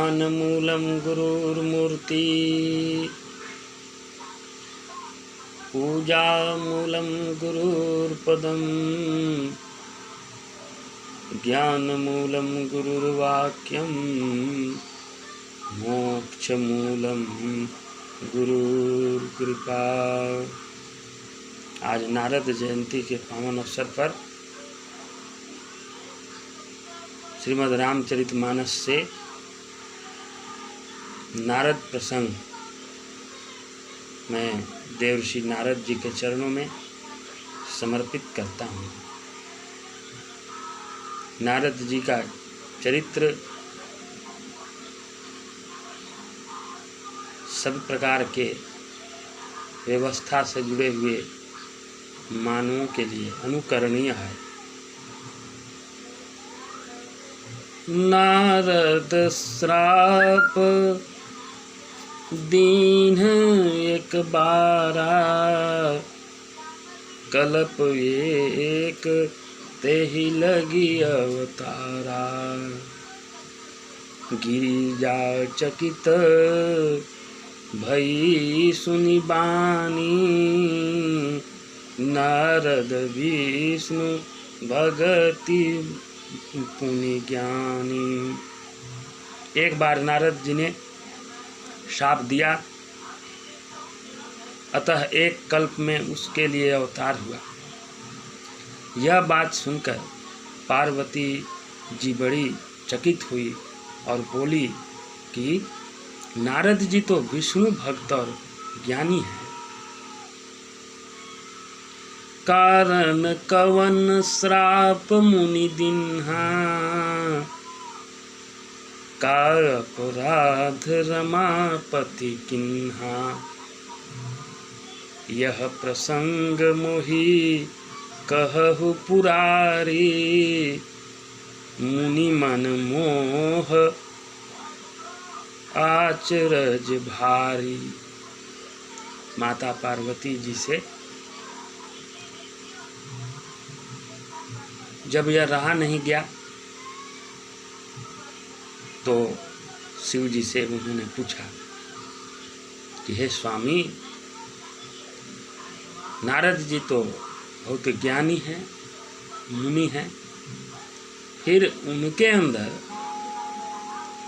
ज्ञानमूलं गुरुर्मूर्ति पूजामूलं गुरुर्पदम् ज्ञानमूलं गुरुर्वाक्यं मोक्षमूलं गुरुर्कृपा। आज नारद जयंती के पावन अवसर पर श्रीमद् रामचरितमानस से नारद प्रसंग मैं देवर्षि नारद जी के चरणों में समर्पित करता हूँ। नारद जी का चरित्र सभी प्रकार के व्यवस्था से जुड़े हुए मानवों के लिए अनुकरणीय है। नारद श्राप दीन एक बारा कल्प एक तेहि लगी अवतारा। गिरिजा चकित भई सुनि बानी नारद विष्णु भगति पुनि ज्ञानी। एक बार नारद जी ने शाप दिया, अतः एक कल्प में उसके लिए अवतार हुआ। यह बात सुनकर पार्वती जी बड़ी चकित हुई और बोली कि नारद जी तो विष्णु भक्त और ज्ञानी है। कारण कवन श्राप मुनि दिन्हा का अपराध रमापति किन्हा। यह प्रसंग मोहि कहु पुरारी मुनि मन मोह आचरज भारी। माता पार्वती जी से जब यह रहा नहीं गया तो शिव जी से उन्होंने पूछा कि हे स्वामी, नारद जी तो बहुत ज्ञानी हैं, मुनि हैं, फिर उनके अंदर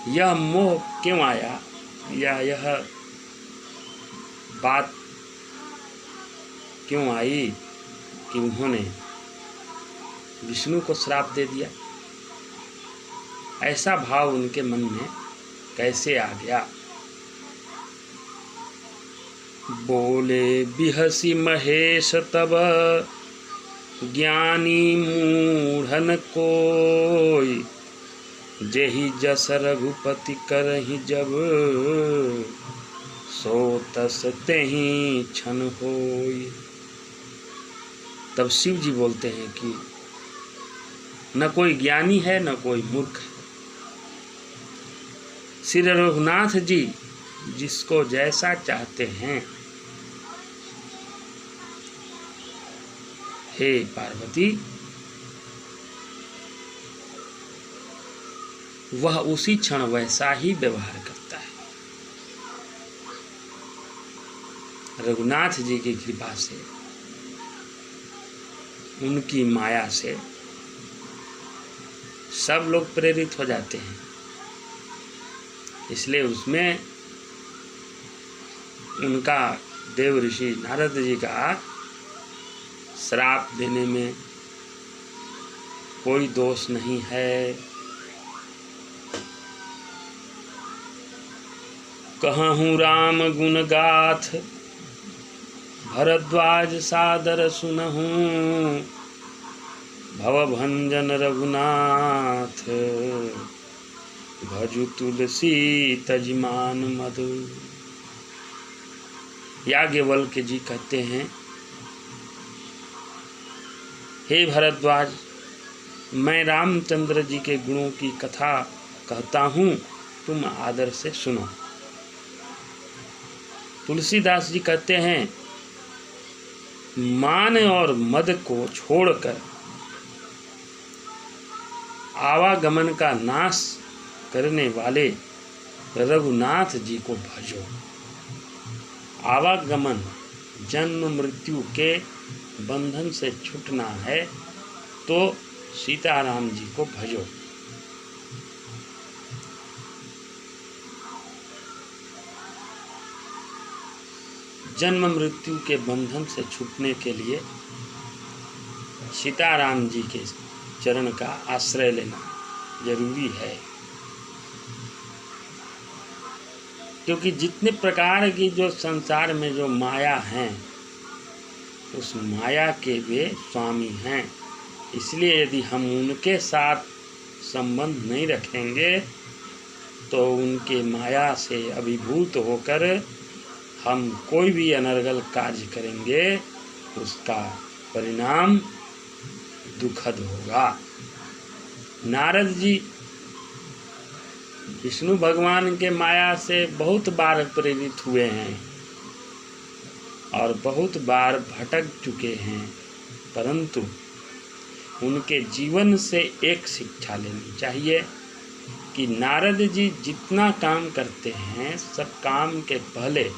यह मोह क्यों आया या यह बात क्यों आई कि उन्होंने विष्णु को श्राप दे दिया? ऐसा भाव उनके मन में कैसे आ गया? बोले बिहसी महेश तब ज्ञानी मूढ़न कोई जेहि जस रघुपति करहि जब सो तस तेहि क्षण होई। तब शिव जी बोलते हैं कि न कोई ज्ञानी है न कोई मूर्ख है। श्री रघुनाथ जी जिसको जैसा चाहते हैं, हे पार्वती, वह उसी क्षण वैसा ही व्यवहार करता है। रघुनाथ जी की कृपा से, उनकी माया से सब लोग प्रेरित हो जाते हैं। इसलिए उसमें उनका देव ऋषि नारद जी का श्राप देने में कोई दोष नहीं है। कहूँ राम गुण गाथ भरद्वाज सादर सुनहूँ भवभंजन रघुनाथ भजु तुलसी तजमान मधु। याज्ञवल्क्य जी कहते हैं, हे भरद्वाज, मैं रामचंद्र जी के गुणों की कथा कहता हूँ, तुम आदर से सुनो। तुलसीदास जी कहते हैं, मान और मद को छोड़कर आवागमन का नाश करने वाले रघुनाथ जी को भजो। आवागमन जन्म मृत्यु के बंधन से छूटना है तो सीताराम जी को भजो। जन्म मृत्यु के बंधन से छूटने के लिए सीताराम जी के चरण का आश्रय लेना जरूरी है, क्योंकि जितने प्रकार की जो संसार में जो माया हैं उस माया के वे स्वामी हैं। इसलिए यदि हम उनके साथ संबंध नहीं रखेंगे तो उनके माया से अभिभूत होकर हम कोई भी अनर्गल कार्य करेंगे उसका परिणाम दुखद होगा। नारद जी विष्णु भगवान के माया से बहुत बार प्रेरित हुए हैं और बहुत बार भटक चुके हैं, परंतु उनके जीवन से एक शिक्षा लेनी चाहिए कि नारद जी जितना काम करते हैं सब काम के पहले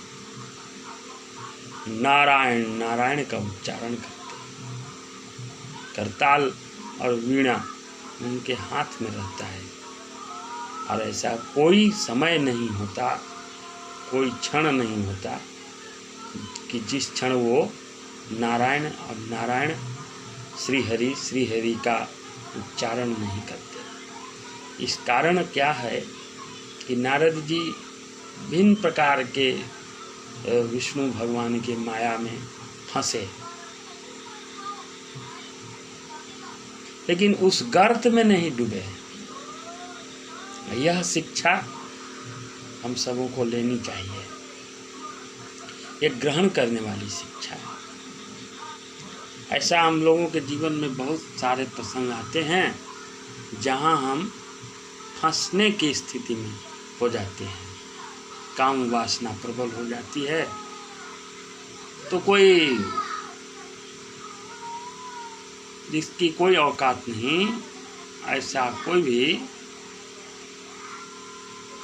नारायण नारायण का उच्चारण करते हैं। करताल और वीणा उनके हाथ में रहता है और ऐसा कोई समय नहीं होता, कोई क्षण नहीं होता कि जिस क्षण वो नारायण और नारायण श्री हरि का उच्चारण नहीं करते। इस कारण क्या है कि नारद जी भिन्न प्रकार के विष्णु भगवान के माया में फंसे, लेकिन उस गर्त में नहीं डूबे। यह शिक्षा हम सबों को लेनी चाहिए, एक ग्रहण करने वाली शिक्षा है। ऐसा हम लोगों के जीवन में बहुत सारे प्रसंग आते हैं जहां हम फंसने की स्थिति में हो जाते हैं, काम वासना प्रबल हो जाती है, तो कोई जिसकी कोई औकात नहीं, ऐसा कोई भी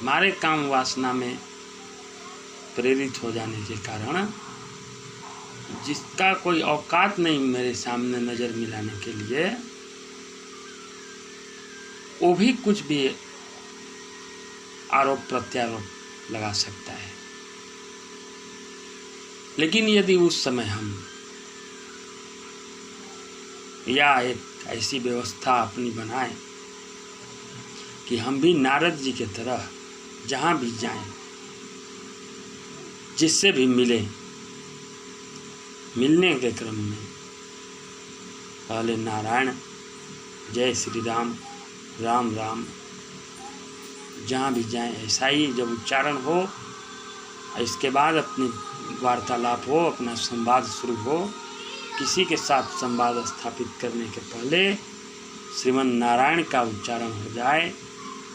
हमारे काम वासना में प्रेरित हो जाने के कारण, जिसका कोई औकात नहीं मेरे सामने नज़र मिलाने के लिए, वो भी कुछ भी आरोप प्रत्यारोप लगा सकता है। लेकिन यदि उस समय हम या एक ऐसी व्यवस्था अपनी बनाएं कि हम भी नारद जी के तरह जहाँ भी जाएं, जिससे भी मिलें, मिलने के क्रम में पहले नारायण, जय श्री राम, राम राम, जहाँ भी जाएं ऐसा ही जब उच्चारण हो, इसके बाद अपनी वार्तालाप हो, अपना संवाद शुरू हो। किसी के साथ संवाद स्थापित करने के पहले श्रीमन नारायण का उच्चारण हो जाए,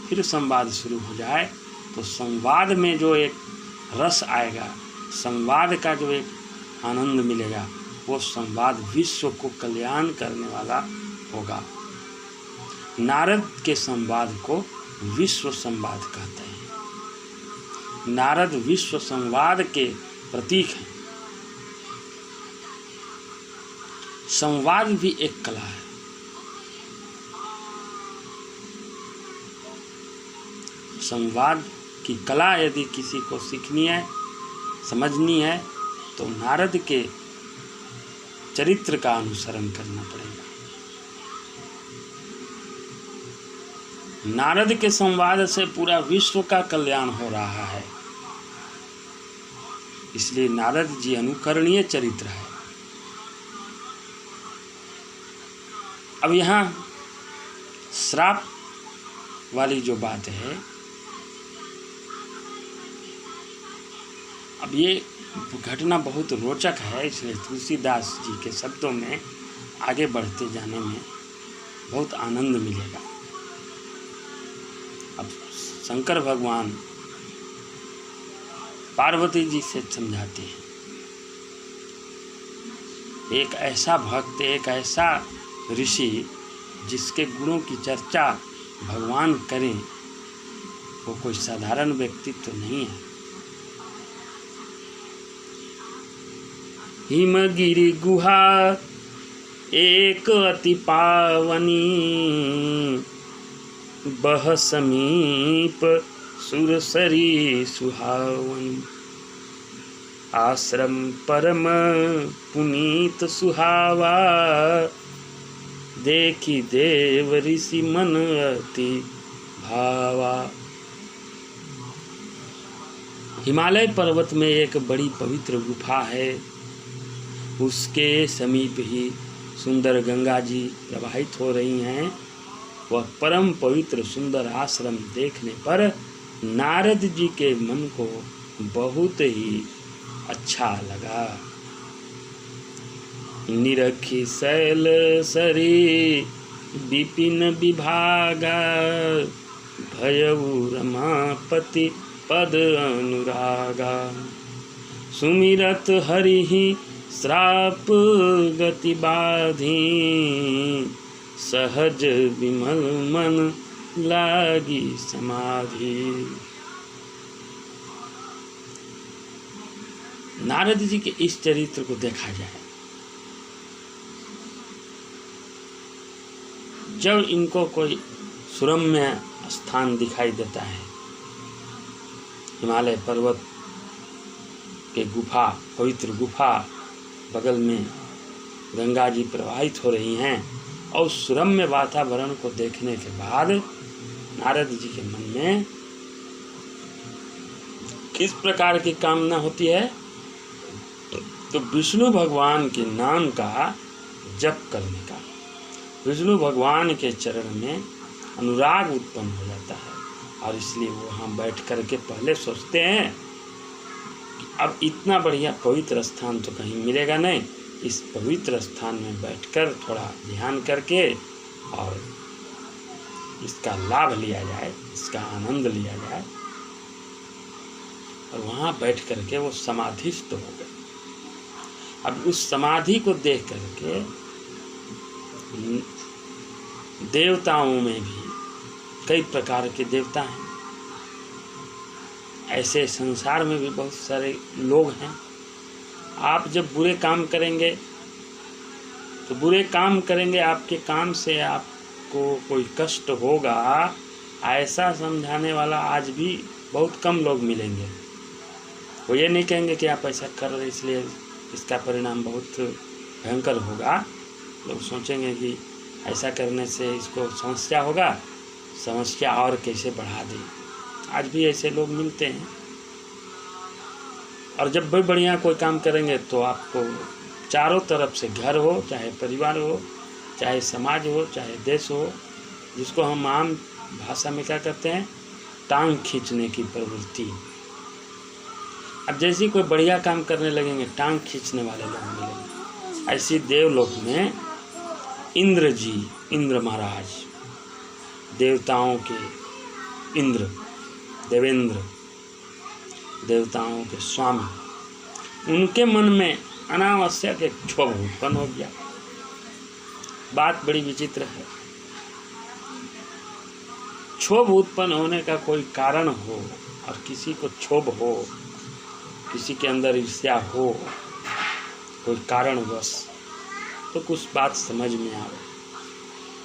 फिर संवाद शुरू हो जाए, तो संवाद में जो एक रस आएगा, संवाद का जो एक आनंद मिलेगा, वो संवाद विश्व को कल्याण करने वाला होगा। नारद के संवाद को विश्व संवाद कहते हैं। नारद विश्व संवाद के प्रतीक हैं। संवाद भी एक कला है। संवाद की कला यदि किसी को सीखनी है, समझनी है, तो नारद के चरित्र का अनुसरण करना पड़ेगा। नारद के संवाद से पूरा विश्व का कल्याण हो रहा है, इसलिए नारद जी अनुकरणीय चरित्र है। अब यहाँ श्राप वाली जो बात है, अब ये घटना बहुत रोचक है, इसलिए तुलसीदास जी के शब्दों में आगे बढ़ते जाने में बहुत आनंद मिलेगा। अब शंकर भगवान पार्वती जी से समझाते हैं, एक ऐसा भक्त, एक ऐसा ऋषि जिसके गुणों की चर्चा भगवान करें, वो कोई साधारण व्यक्ति तो नहीं है। हिमगिरि गुहा एक अति पावनी, बह समीप सुरसरी सुहावनी। आश्रम परम पुनीत सुहावा, देखी देव ऋषि मन अति भावा। हिमालय पर्वत में एक बड़ी पवित्र गुफा है। उसके समीप ही सुंदर गंगा जी प्रवाहित हो रही हैं। वह परम पवित्र सुंदर आश्रम देखने पर नारद जी के मन को बहुत ही अच्छा लगा। निरखी शैल सरी विपिन विभागा, भयउ रमापति पद अनुरागा। सुमिरत हरि श्राप गति बाधी, सहज विमल मन लागी समाधि। नारद जी के इस चरित्र को देखा जाए, जब इनको कोई सुरम्य स्थान दिखाई देता है, हिमालय पर्वत के गुफा, पवित्र गुफा, बगल में गंगा जी प्रवाहित हो रही हैं, और सुरम्य वातावरण को देखने के बाद नारद जी के मन में किस प्रकार की कामना होती है? तो विष्णु भगवान के नाम का जप करने का, विष्णु भगवान के चरण में अनुराग उत्पन्न हो जाता है। और इसलिए वो वहाँ बैठ कर के पहले सोचते हैं कि अब इतना बढ़िया पवित्र स्थान तो कहीं मिलेगा नहीं, इस पवित्र स्थान में बैठकर थोड़ा ध्यान करके और इसका लाभ लिया जाए, इसका आनंद लिया जाए। और वहाँ बैठ करके वो समाधिस्थ हो गए। अब उस समाधि को देख करके देवताओं में भी कई प्रकार के देवता हैं, ऐसे संसार में भी बहुत सारे लोग हैं। आप जब बुरे काम करेंगे तो बुरे काम करेंगे, आपके काम से आपको कोई कष्ट होगा, ऐसा समझाने वाला आज भी बहुत कम लोग मिलेंगे। वो ये नहीं कहेंगे कि आप ऐसा कर रहे इसलिए इसका परिणाम बहुत भयंकर होगा। लोग सोचेंगे कि ऐसा करने से इसको समस्या होगा, समस्या और कैसे बढ़ा दे। आज भी ऐसे लोग मिलते हैं। और जब भी बढ़िया कोई काम करेंगे तो आपको चारों तरफ से, घर हो चाहे परिवार हो चाहे समाज हो चाहे देश हो, जिसको हम आम भाषा में क्या कहते हैं, टांग खींचने की प्रवृत्ति। अब जैसे कोई बढ़िया काम करने लगेंगे, टांग खींचने वाले लोग मिलेंगे। ऐसी देवलोक में इंद्र जी, इंद्र महाराज, देवताओं के इंद्र, देवेंद्र, देवताओं के स्वामी, उनके मन में अनावश्यक एक क्षोभ उत्पन्न हो गया। बात बड़ी विचित्र है। क्षोभ उत्पन्न होने का कोई कारण हो और किसी को क्षोभ हो, किसी के अंदर ईर्ष्या हो कोई कारणवश, तो कुछ बात समझ में आए।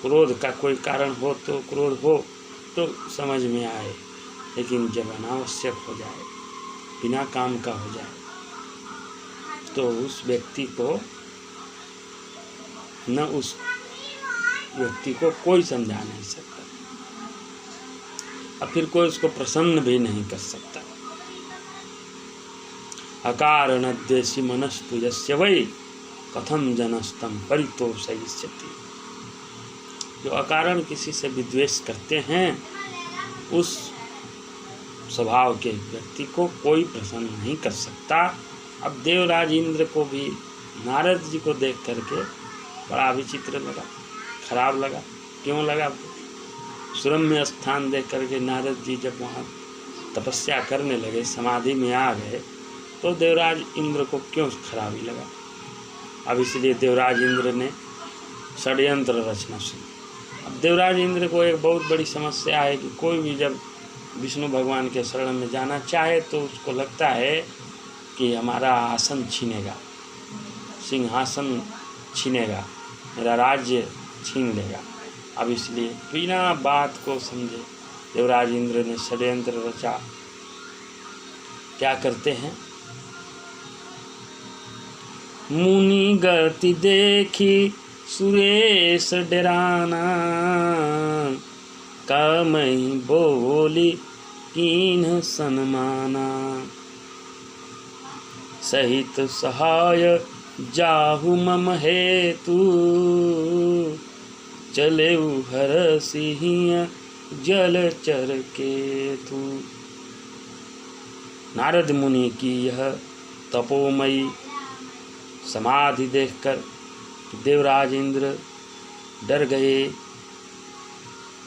क्रोध का कोई कारण हो तो क्रोध हो तो समझ में आए, लेकिन जब अनावश्यक हो जाए, बिना काम का हो जाए, तो उस व्यक्ति को न उस व्यक्ति को कोई समझा नहीं सकता और फिर कोई उसको प्रसन्न भी नहीं कर सकता। अकारणद्वेषी मनस्तु यस्य वै कथम जनस्तम परितोषयिष्यति। जो अकारण किसी से विद्वेष करते हैं, उस स्वभाव के व्यक्ति को कोई प्रसन्न नहीं कर सकता। अब देवराज इंद्र को भी नारद जी को देख करके बड़ा विचित्र लगा, खराब लगा। क्यों लगा? सुरम्य स्थान देख करके नारद जी जब वहाँ तपस्या करने लगे, समाधि में आ गए, तो देवराज इंद्र को क्यों खराबी लगा? अब इसलिए देवराज इंद्र ने षड्यंत्र रचना शुरू। अब देवराज इंद्र को एक बहुत बड़ी समस्या है कि कोई भी जब विष्णु भगवान के शरण में जाना चाहे तो उसको लगता है कि हमारा आसन छीनेगा, सिंहासन छीनेगा, मेरा राज्य छीन लेगा। अब इसलिए बिना बात को समझे देवराज इंद्र ने षड्यंत्र रचा। क्या करते हैं? मुनि गति देखी सुरेश डराना, कामई बोली कीन्ह सन्माना। सहित सहाय जाहु मम हेतु, चले हर सिंह जलचर केतु। नारद मुनि की यह तपोमयी समाधि देखकर देवराज इंद्र डर गए।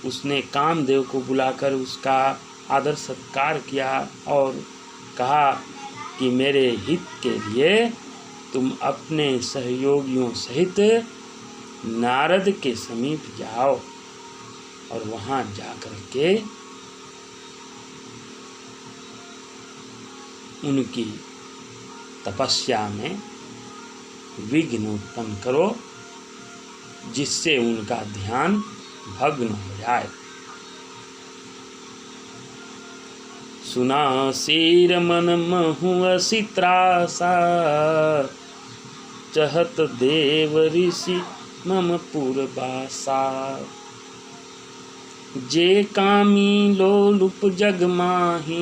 उसने कामदेव को बुलाकर उसका आदर सत्कार किया और कहा कि मेरे हित के लिए तुम अपने सहयोगियों सहित नारद के समीप जाओ और वहां जाकर के उनकी तपस्या में विघ्न उत्पन्न करो, जिससे उनका ध्यान भग्न हो जाए। सुना सिर मन महुअसि त्रासा, चहत देव ऋषि मम पुरबासा। जे कामी लोलुप जग माही,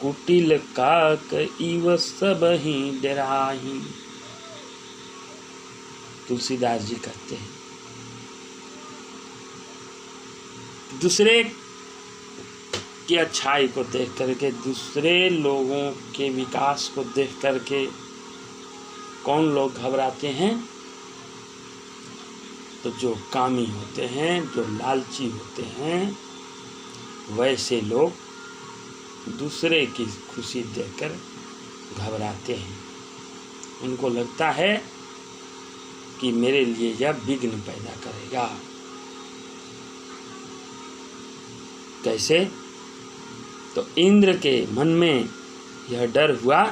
कुटिल काक इव सबहि डराही। तुलसीदास जी कहते हैं दूसरे की अच्छाई को देख करके, दूसरे लोगों के विकास को देख करके कौन लोग घबराते हैं? तो जो कामी होते हैं, जो लालची होते हैं, वैसे लोग दूसरे की खुशी देखकर घबराते हैं। उनको लगता है कि मेरे लिए यह विघ्न पैदा करेगा। कैसे? तो इंद्र के मन में यह डर हुआ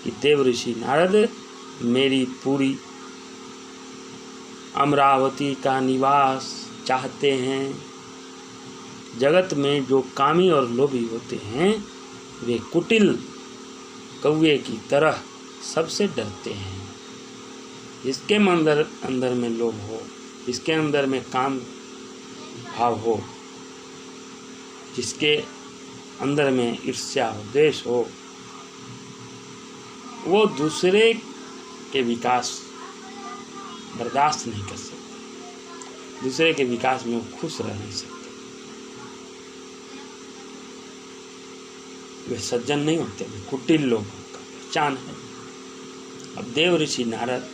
कि देव ऋषि नारद मेरी पूरी अमरावती का निवास चाहते हैं। जगत में जो कामी और लोभी होते हैं वे कुटिल कौवे की तरह सबसे डरते हैं। इसके अंदर में लोभ हो, इसके अंदर में काम भाव हो, जिसके अंदर में ईर्ष्या हो, द्वेष हो, वो दूसरे के विकास बर्दाश्त नहीं कर सकते, दूसरे के विकास में वो खुश रह नहीं सकते। वे सज्जन नहीं होते, वे कुटिल लोगों का पहचान है। अब देव ऋषि नारद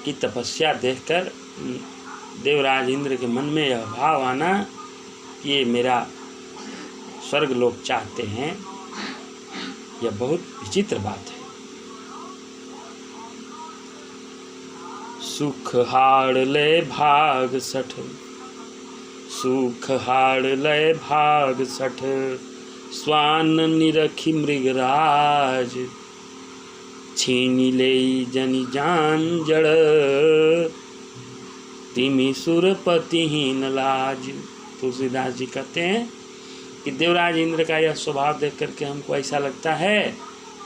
की तपस्या देखकर देवराज इंद्र के मन में यह भाव आना कि ये मेरा स्वर्ग लोग चाहते हैं, यह बहुत विचित्र बात है। सुख हाड़ लय भाग सठ, सुख हाड़ लय भाग सठ, स्वान निरखी मृगराज, छीनी ले जनि जान जड़, तिमि सुरपतिहीन लाज। तुलसीदास जी कहते हैं कि देवराज इंद्र का यह स्वभाव देख करके हमको ऐसा लगता है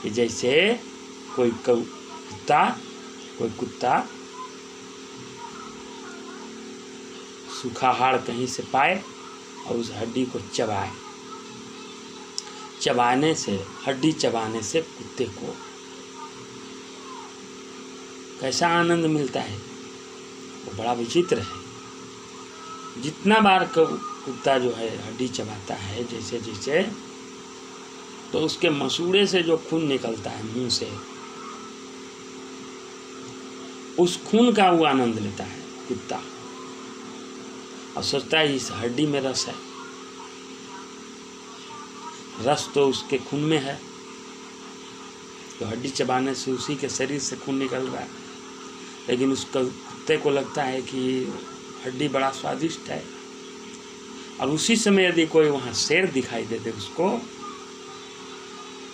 कि जैसे कोई कुत्ता सूखा हाड़ कहीं से पाए और उस हड्डी को चबाए। चबाने से, हड्डी चबाने से कुत्ते को कैसा आनंद मिलता है, वो बड़ा विचित्र है। जितना बार कुत्ता जो है हड्डी चबाता है जैसे जैसे, तो उसके मसूड़े से जो खून निकलता है मुंह से, उस खून का वो आनंद लेता है कुत्ता, और सोचता है इस हड्डी में रस है। रस तो उसके खून में है, तो हड्डी चबाने से उसी के शरीर से खून निकल रहा है, लेकिन उस कुत्ते को लगता है कि हड्डी बड़ा स्वादिष्ट है। और उसी समय यदि कोई वहाँ शेर दिखाई दे दे उसको,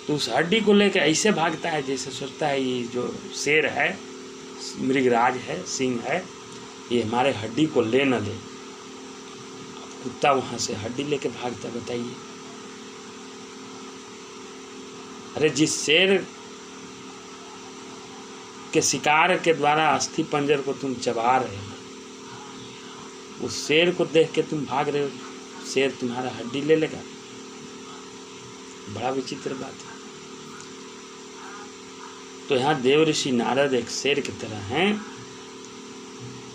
तो उस हड्डी को लेकर ऐसे भागता है जैसे सोचता है ये जो शेर है, मृगराज है, सिंह है, ये हमारे हड्डी को ले न ले। कुत्ता वहाँ से हड्डी लेके भागता, बताइए। अरे जिस शेर के शिकार के द्वारा अस्थि पंजर को तुम चबा रहे हो, उस शेर को देख के तुम भाग रहे हो, शेर तुम्हारा हड्डी ले लेगा। बड़ा विचित्र बात है। तो यहाँ देव ऋषि नारद एक शेर की तरह हैं,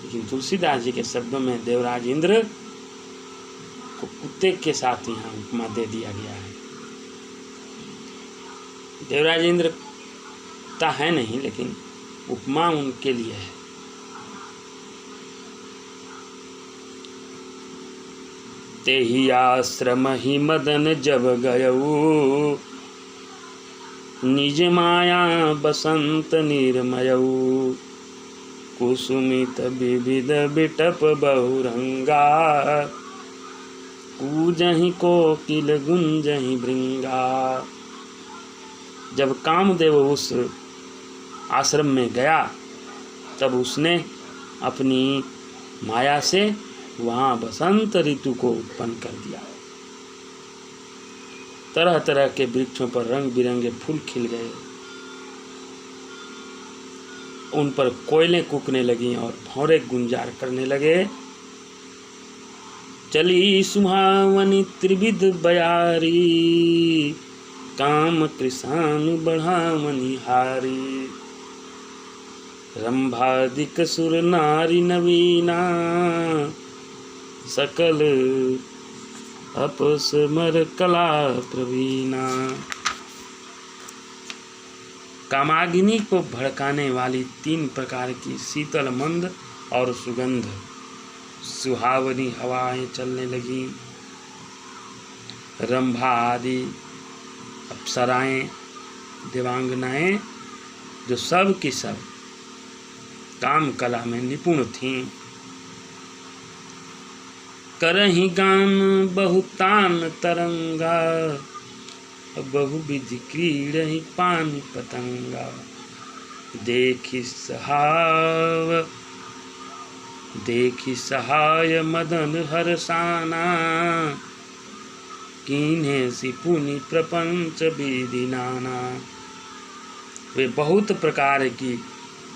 लेकिन तुलसीदास जी के शब्दों में देवराज इंद्र को कुत्ते के साथ यहाँ उपमा दे दिया गया है। देवराज इंद्र कुत्ता है नहीं, लेकिन उपमा उनके लिए है। ते ही आश्रम ही मदन जब गयऊ, निज माया बसंत निर्मयऊ, कुसुमित विविध बिटप बहुरंगा, कूजहि कोकिल गुंजहि भृंगा। जब कामदेव उस आश्रम में गया, तब उसने अपनी माया से वहाँ बसंत ऋतु को उत्पन्न कर दिया। तरह तरह के वृक्षों पर रंग बिरंगे फूल खिल गए, उन पर कोयलें कूकने लगी और भौरे गुंजार करने लगे। चली सुहावनी त्रिविध बयारी, काम कृषानु बढ़ावनी हारी, रंभादिक सुर नारी नवीना, सकल अपस्मर कला प्रवीणा। कामाग्नि को भड़काने वाली 3 प्रकार की शीतल मंद और सुगंध सुहावनी हवाएं चलने लगी। रंभा आदि अप्सराएं, देवांगनाएं, जो सब की सब काम कला में निपुण थीं, करहि गान बहुतान तरंगा, बहुविधि क्रीड़हि पानी पतंगा। देखि सहाय मदन हरसाना, कीन्हे सि पुनि प्रपंच विधि नाना। वे बहुत प्रकार की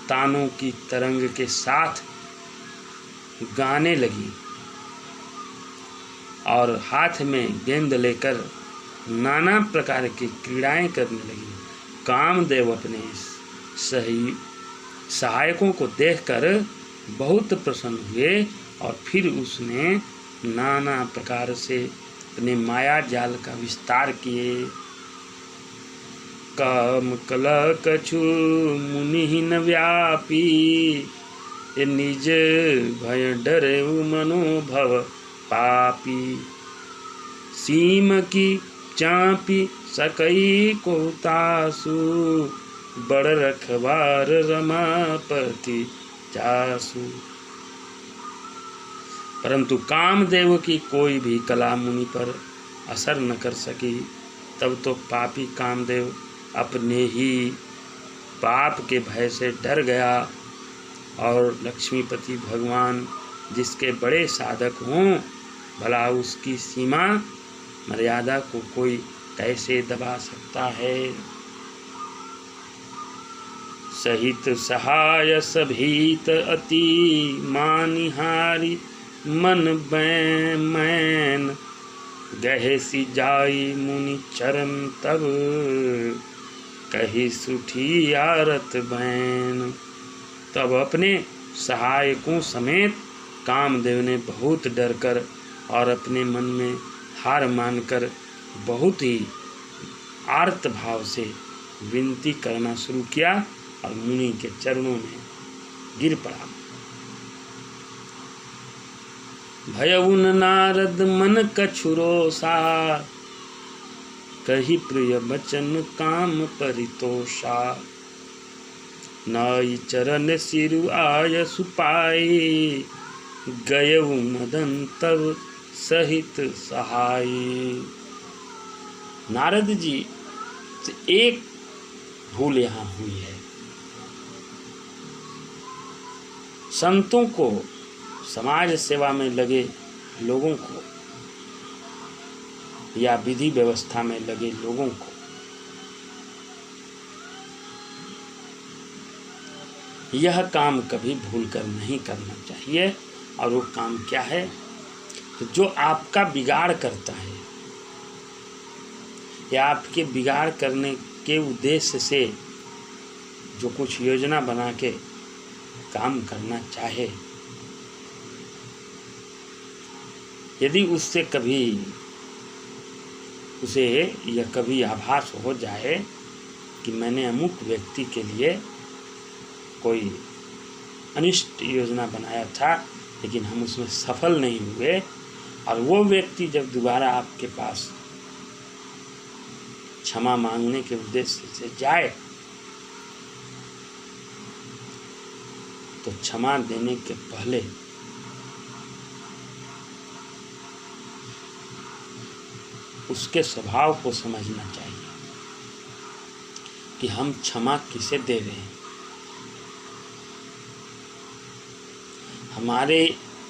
तानों की तरंग के साथ गाने लगी और हाथ में गेंद लेकर नाना प्रकार की क्रीड़ाएं करने लगी। कामदेव अपने सहायकों को देखकर बहुत प्रसन्न हुए और फिर उसने नाना प्रकार से अपने माया जाल का विस्तार किए। काम कला कछु मुनि न व्यापी, निज भय डरे मनोभव पापी। सीम की चापी सकई को तासु, बड़ रखवार रमापति जासु। परंतु कामदेव की कोई भी कला मुनि पर असर न कर सकी। तब तो पापी कामदेव अपने ही पाप के भय से डर गया और लक्ष्मीपति भगवान जिसके बड़े साधक हों, भला उसकी सीमा मर्यादा को कोई कैसे दबा सकता है। सहित सहाय सभीत अति मानिहारी, मन बैमैन गहे सी जाई मुनि चरण तब, कही सुठी आरत बैन। तब अपने सहायकों समेत कामदेव ने बहुत डरकर और अपने मन में हार मानकर बहुत ही आर्त भाव से विनती करना शुरू किया और मुनि के चरणों में गिर पड़ा। भयउन नारद मन कछुरोसा, कही प्रिय बचन काम परितोषा। नाई चरण सिरु आय सुपाई, गयउ मदन तब सहित सहाय। नारद जी से एक भूल यहाँ हुई है। संतों को, समाज सेवा में लगे लोगों को या विधि व्यवस्था में लगे लोगों को यह काम कभी भूलकर नहीं करना चाहिए। और वो काम क्या है? तो जो आपका बिगाड़ करता है या आपके बिगाड़ करने के उद्देश्य से जो कुछ योजना बना के काम करना चाहे, यदि उससे कभी उसे यह कभी आभास हो जाए कि मैंने अमुक व्यक्ति के लिए कोई अनिष्ट योजना बनाया था लेकिन हम उसमें सफल नहीं हुए, और वो व्यक्ति जब दोबारा आपके पास क्षमा मांगने के उद्देश्य से जाए तो क्षमा देने के पहले उसके स्वभाव को समझना चाहिए कि हम क्षमा किसे दे रहे हैं। हमारे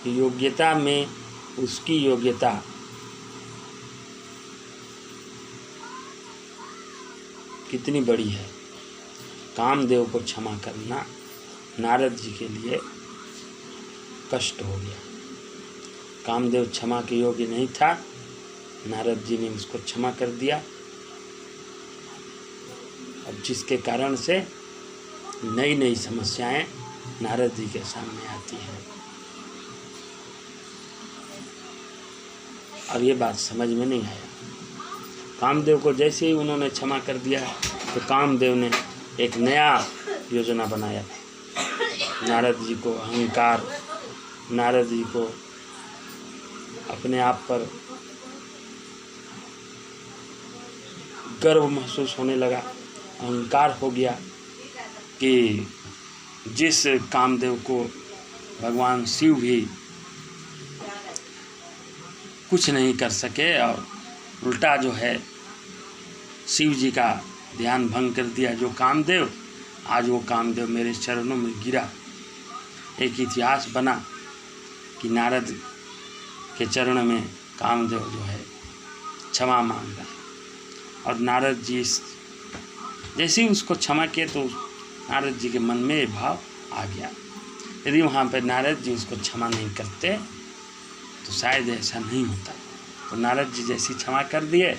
योग्यता में उसकी योग्यता कितनी बड़ी है। कामदेव को क्षमा करना नारद जी के लिए कष्ट हो गया। कामदेव क्षमा के योग्य नहीं था, नारद जी ने उसको क्षमा कर दिया, अब जिसके कारण से नई नई समस्याएं नारद जी के सामने आती हैं। और ये बात समझ में नहीं आया। कामदेव को जैसे ही उन्होंने क्षमा कर दिया तो कामदेव ने एक नया योजना बनाया। नारद जी को अहंकार, नारद जी को अपने आप पर गर्व महसूस होने लगा, अहंकार हो गया कि जिस कामदेव को भगवान शिव भी कुछ नहीं कर सके और उल्टा जो है शिव जी का ध्यान भंग कर दिया जो कामदेव, आज वो कामदेव मेरे चरणों में गिरा। एक इतिहास बना कि नारद के चरण में कामदेव जो है क्षमा मांग रहा है, और नारद जी जैसे ही उसको क्षमा किए तो नारद जी के मन में ये भाव आ गया। यदि वहाँ पर नारद जी उसको क्षमा नहीं करते तो शायद ऐसा नहीं होता। तो नारद जी जैसी क्षमा कर दिए,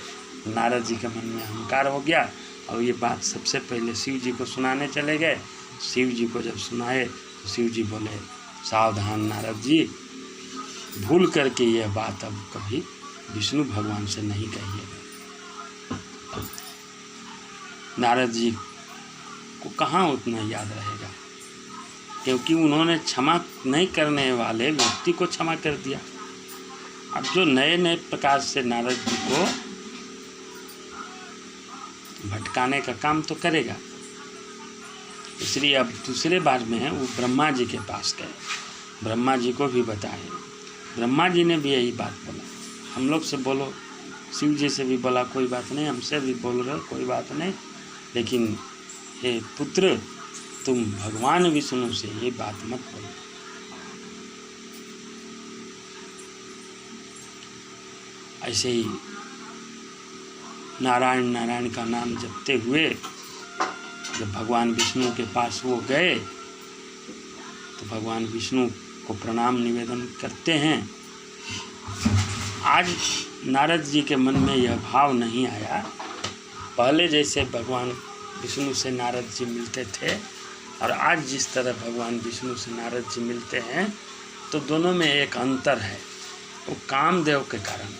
नारद जी के मन में अहंकार हो गया और ये बात सबसे पहले शिव जी को सुनाने चले गए। शिव जी को जब सुनाए तो शिव जी बोले, सावधान नारद जी, भूल करके यह बात अब कभी विष्णु भगवान से नहीं कहिएगा। नारद जी को कहाँ उतना याद रहेगा, क्योंकि उन्होंने क्षमा नहीं करने वाले व्यक्ति को क्षमा कर दिया। अब जो नए नए प्रकार से नारद जी को भटकाने का काम तो करेगा, इसलिए अब दूसरे बार में है वो ब्रह्मा जी के पास गए, ब्रह्मा जी को भी बताए। ब्रह्मा जी ने भी यही बात बोला, हम लोग से बोलो, शिव जी से भी बोला कोई बात नहीं, हमसे भी बोल रहे कोई बात नहीं, लेकिन हे पुत्र तुम भगवान विष्णु से ये बात मत बोलो। ऐसे ही नारायण नारायण का नाम जपते हुए जब भगवान विष्णु के पास वो गए तो भगवान विष्णु को प्रणाम निवेदन करते हैं। आज नारद जी के मन में यह भाव नहीं आया। पहले जैसे भगवान विष्णु से नारद जी मिलते थे और आज जिस तरह भगवान विष्णु से नारद जी मिलते हैं तो दोनों में एक अंतर है, वो कामदेव के कारण।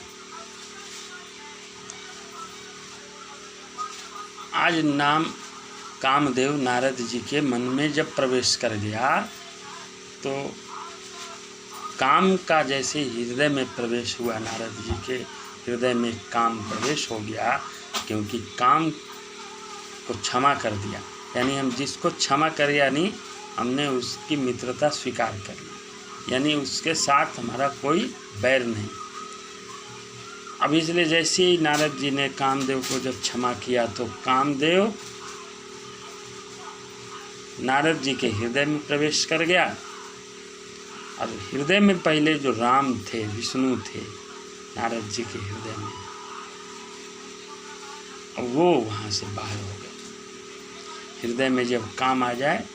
आज नाम कामदेव नारद जी के मन में जब प्रवेश कर गया तो काम का जैसे हृदय में प्रवेश हुआ, नारद जी के हृदय में काम प्रवेश हो गया, क्योंकि काम को क्षमा कर दिया। यानी हम जिसको क्षमा कर, यानी हमने उसकी मित्रता स्वीकार कर ली, यानी उसके साथ हमारा कोई बैर नहीं। अब इसलिए जैसे ही नारद जी ने कामदेव को जब क्षमा किया तो कामदेव नारद जी के हृदय में प्रवेश कर गया, और हृदय में पहले जो राम थे, विष्णु थे नारद जी के हृदय में, अब वो वहाँ से बाहर हो गए। हृदय में जब काम आ जाए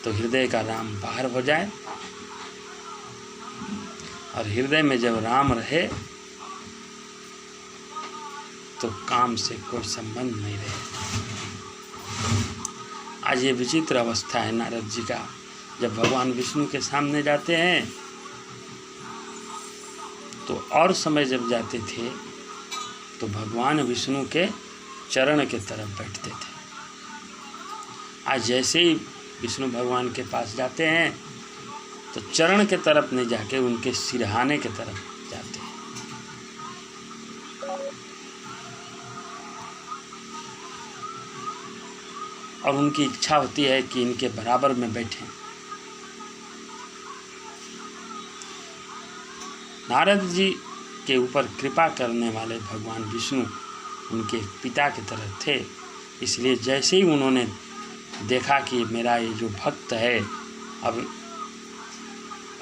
तो हृदय का राम बाहर हो जाए, और हृदय में जब राम रहे तो काम से कोई संबंध नहीं रहे। आज ये विचित्र अवस्था है नारद जी का। जब भगवान विष्णु के सामने जाते हैं तो और समय जब जाते थे तो भगवान विष्णु के चरण के तरफ बैठते थे। आज जैसे ही विष्णु भगवान के पास जाते हैं तो चरण के तरफ नहीं जाके उनके सिरहाने के तरफ जाते हैं। और उनकी इच्छा होती है कि इनके बराबर में बैठें। नारद जी के ऊपर कृपा करने वाले भगवान विष्णु उनके पिता की तरह थे, इसलिए जैसे ही उन्होंने देखा कि मेरा ये जो भक्त है अब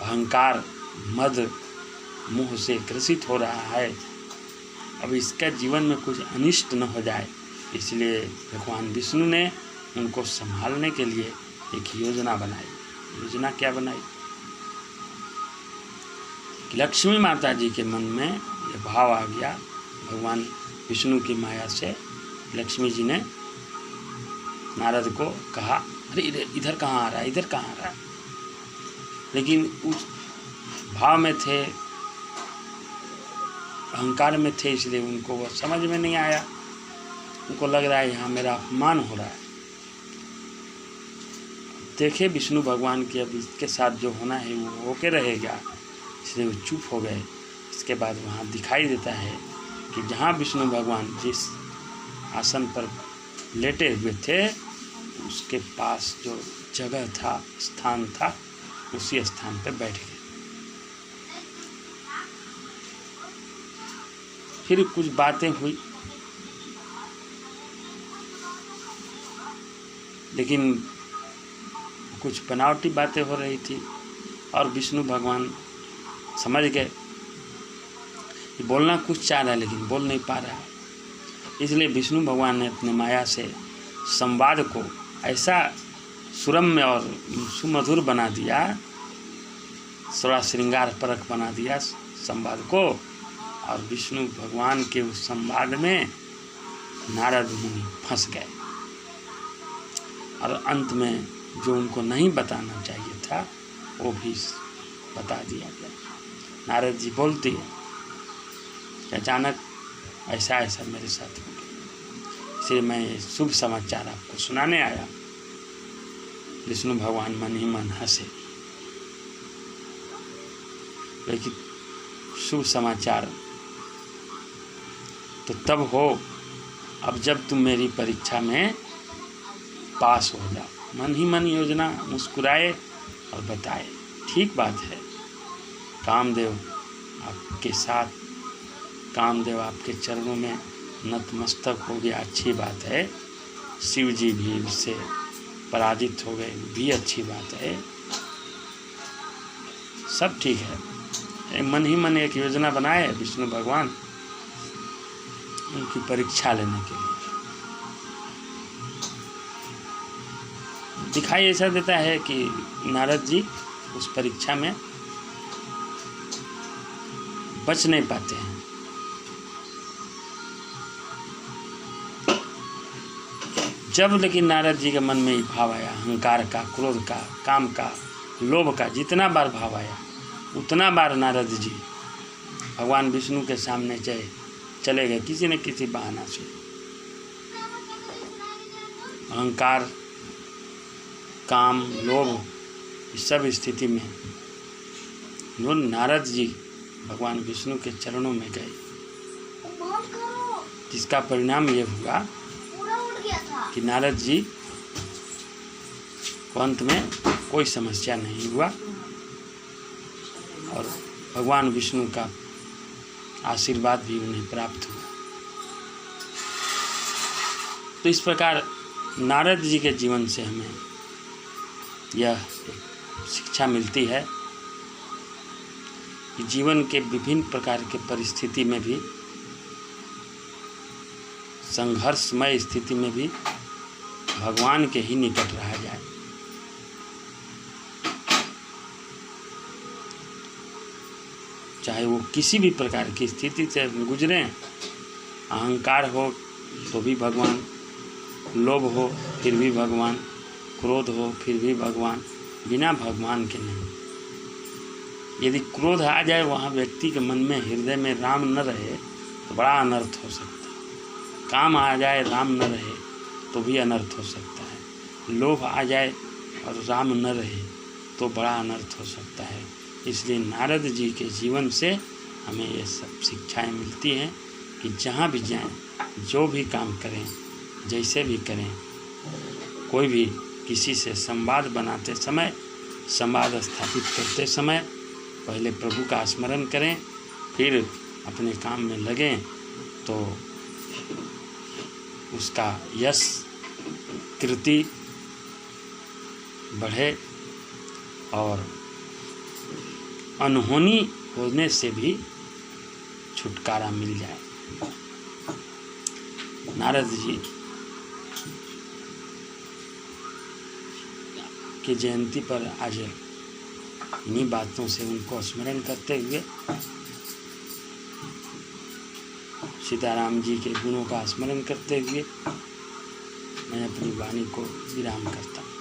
अहंकार मद मोह से ग्रसित हो रहा है, अब इसका जीवन में कुछ अनिष्ट न हो जाए, इसलिए भगवान विष्णु ने उनको संभालने के लिए एक योजना बनाई। योजना क्या बनाई? लक्ष्मी माता जी के मन में ये भाव आ गया, भगवान विष्णु की माया से लक्ष्मी जी ने नारद को कहा, अरे इधर कहाँ आ रहा है, इधर कहाँ आ रहा है। लेकिन उस भाव में थे, अहंकार में थे, इसलिए उनको वो समझ में नहीं आया। उनको लग रहा है यहाँ मेरा अपमान हो रहा है। देखे विष्णु भगवान की अब इसके साथ जो होना है वो होके रहेगा, इसलिए वो चुप हो गए। इसके बाद वहाँ दिखाई देता है कि जहाँ विष्णु भगवान जिस आसन पर लेटे हुए थे उसके पास जो जगह था, स्थान था, उसी स्थान पर बैठ गए। फिर कुछ बातें हुई, लेकिन कुछ बनावटी बातें हो रही थी और विष्णु भगवान समझ गए कि बोलना कुछ चाह रहा है लेकिन बोल नहीं पा रहा है। इसलिए विष्णु भगवान ने अपने माया से संवाद को ऐसा सुरम्य और सुमधुर बना दिया, थोड़ा श्रृंगार परक बना दिया संवाद को, और विष्णु भगवान के उस संवाद में नारद मुनि फंस गए। और अंत में जो उनको नहीं बताना चाहिए था वो भी बता दिया गया। नारद जी बोलते हैं कि अचानक ऐसा ऐसा मेरे साथ हो गया, इसलिए मैं ये शुभ समाचार आपको सुनाने आया। विष्णु भगवान मन ही मन हंसे, लेकिन शुभ समाचार तो तब हो अब जब तुम मेरी परीक्षा में पास हो जाओ। मन ही मन योजना मुस्कुराए और बताए, ठीक बात है, कामदेव आपके साथ, कामदेव आपके चरणों में नतमस्तक हो गया, अच्छी बात है। शिव जी भी उससे पराजित हो गए, भी अच्छी बात है, सब ठीक है। मन ही मन एक योजना बनाए विष्णु भगवान उनकी परीक्षा लेने के लिए। दिखाई ऐसा देता है कि नारद जी उस परीक्षा में बच नहीं पाते हैं। जब लेकिन नारद जी के मन में ही भाव आया, अहंकार का, क्रोध का, काम का, लोभ का, जितना बार भाव आया उतना बार नारद जी भगवान विष्णु के सामने चले गए किसी न किसी बहाना से। अहंकार, काम, लोभ, इस सब स्थिति में नारद जी भगवान विष्णु के चरणों में गए, जिसका परिणाम ये हुआ कि नारद जी को अंत में कोई समस्या नहीं हुआ और भगवान विष्णु का आशीर्वाद भी उन्हें प्राप्त हुआ। तो इस प्रकार नारद जी के जीवन से हमें यह शिक्षा मिलती है कि जीवन के विभिन्न प्रकार के परिस्थिति में भी, संघर्षमय स्थिति में भी भगवान के ही निकट रहा जाए। चाहे वो किसी भी प्रकार की स्थिति से गुजरें, अहंकार हो तो भी भगवान, लोभ हो फिर भी भगवान, क्रोध हो फिर भी भगवान, बिना भगवान के नहीं। यदि क्रोध आ जाए वहाँ व्यक्ति के मन में, हृदय में राम न रहे तो बड़ा अनर्थ हो सकता है। काम आ जाए राम न रहे तो भी अनर्थ हो सकता है। लोभ आ जाए और राम न रहे तो बड़ा अनर्थ हो सकता है। इसलिए नारद जी के जीवन से हमें ये सब शिक्षाएं मिलती हैं कि जहाँ भी जाएं, जो भी काम करें, जैसे भी करें, कोई भी किसी से संवाद बनाते समय, संवाद स्थापित करते समय पहले प्रभु का स्मरण करें, फिर अपने काम में लगें तो उसका यश कृति बढ़े और अनहोनी होने से भी छुटकारा मिल जाए। नारद जी की जयंती पर आज इन्हीं बातों से उनको स्मरण करते हुए, सीताराम जी के गुणों का स्मरण करते हुए मैं अपनी वाणी को विराम करता हूँ।